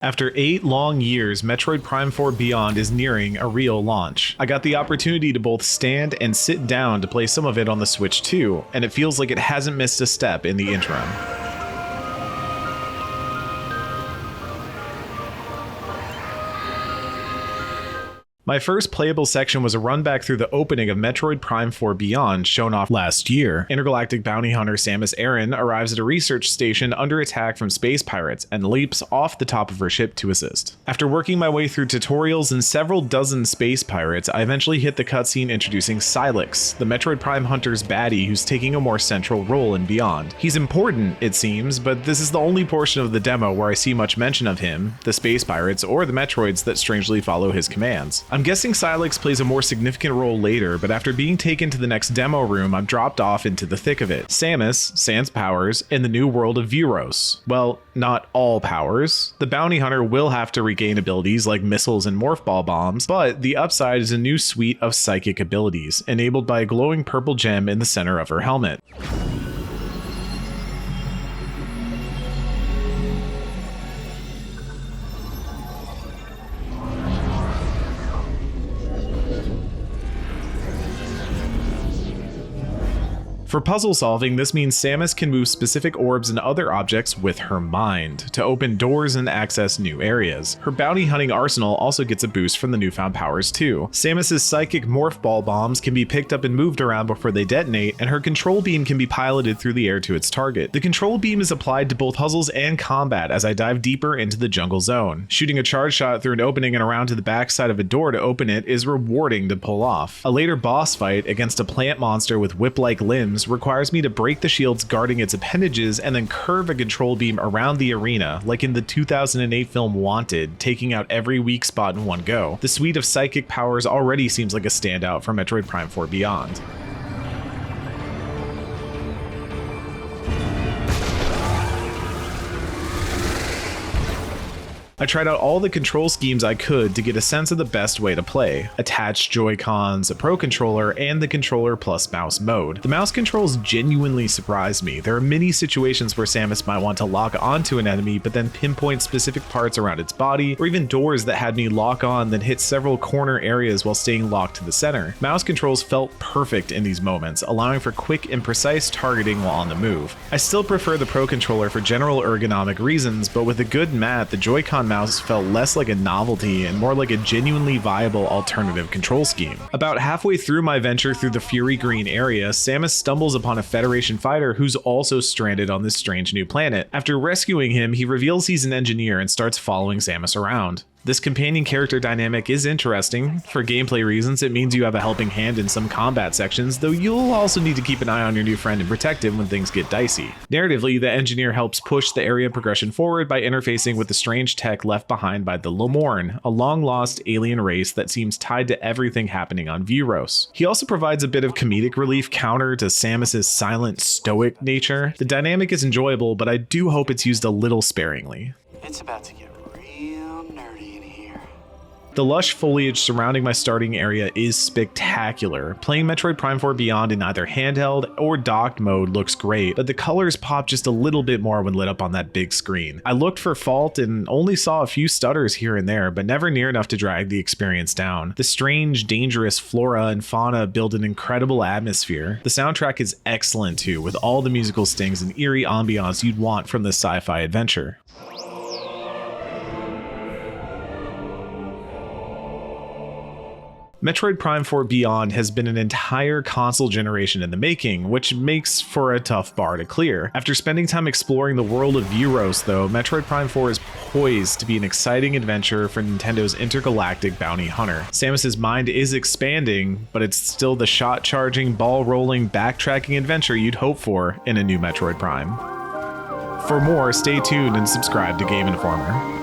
After 8 long years, Metroid Prime 4 Beyond is nearing a real launch. I got the opportunity to both stand and sit down to play some of it on the Switch too, and it feels like it hasn't missed a step in the interim. My first playable section was a run back through the opening of Metroid Prime 4 Beyond, shown off last year. Intergalactic bounty hunter Samus Aran arrives at a research station under attack from space pirates and leaps off the top of her ship to assist. After working my way through tutorials and several dozen space pirates, I eventually hit the cutscene introducing Sylix, the Metroid Prime hunter's baddie who's taking a more central role in Beyond. He's important, it seems, but this is the only portion of the demo where I see much mention of him, the space pirates, or the Metroids that strangely follow his commands. I'm guessing Sylix plays a more significant role later, but after being taken to the next demo room, I'm dropped off into the thick of it. Samus, sans powers, in the new world of Vyros. Well, not all powers. The bounty hunter will have to regain abilities like missiles and morph ball bombs, but the upside is a new suite of psychic abilities, enabled by a glowing purple gem in the center of her helmet. For puzzle solving, this means Samus can move specific orbs and other objects with her mind to open doors and access new areas. Her bounty hunting arsenal also gets a boost from the newfound powers too. Samus's psychic morph ball bombs can be picked up and moved around before they detonate, and her control beam can be piloted through the air to its target. The control beam is applied to both puzzles and combat as I dive deeper into the jungle zone. Shooting a charge shot through an opening and around to the backside of a door to open it is rewarding to pull off. A later boss fight against a plant monster with whip-like limbs requires me to break the shields guarding its appendages and then curve a control beam around the arena, like in the 2008 film Wanted, taking out every weak spot in one go. The suite of psychic powers already seems like a standout for Metroid Prime 4 Beyond. I tried out all the control schemes I could to get a sense of the best way to play. Attached Joy-Cons, a Pro Controller, and the controller plus mouse mode. The mouse controls genuinely surprised me. There are many situations where Samus might want to lock onto an enemy but then pinpoint specific parts around its body, or even doors that had me lock on then hit several corner areas while staying locked to the center. Mouse controls felt perfect in these moments, allowing for quick and precise targeting while on the move. I still prefer the Pro Controller for general ergonomic reasons, but with a good mat, the Joy-Con mouse felt less like a novelty and more like a genuinely viable alternative control scheme. About halfway through my venture through the Fury Green area, Samus stumbles upon a Federation fighter who's also stranded on this strange new planet. After rescuing him, he reveals he's an engineer and starts following Samus around. This companion character dynamic is interesting. For gameplay reasons, it means you have a helping hand in some combat sections, though you'll also need to keep an eye on your new friend and protect him when things get dicey. Narratively, the engineer helps push the area progression forward by interfacing with the strange tech left behind by the Lemorn, a long-lost alien race that seems tied to everything happening on Vyros. He also provides a bit of comedic relief counter to Samus's silent, stoic nature. The dynamic is enjoyable, but I do hope it's used a little sparingly. It's about to get real nerdy in here. The lush foliage surrounding my starting area is spectacular. Playing Metroid Prime 4 Beyond in either handheld or docked mode looks great, but the colors pop just a little bit more when lit up on that big screen. I looked for fault and only saw a few stutters here and there, but never near enough to drag the experience down. The strange, dangerous flora and fauna build an incredible atmosphere. The soundtrack is excellent too, with all the musical stings and eerie ambiance you'd want from this sci-fi adventure. Metroid Prime 4 Beyond has been an entire console generation in the making, which makes for a tough bar to clear. After spending time exploring the world of Vyros though, Metroid Prime 4 is poised to be an exciting adventure for Nintendo's intergalactic bounty hunter. Samus's mind is expanding, but it's still the shot-charging, ball-rolling, backtracking adventure you'd hope for in a new Metroid Prime. For more, stay tuned and subscribe to Game Informer.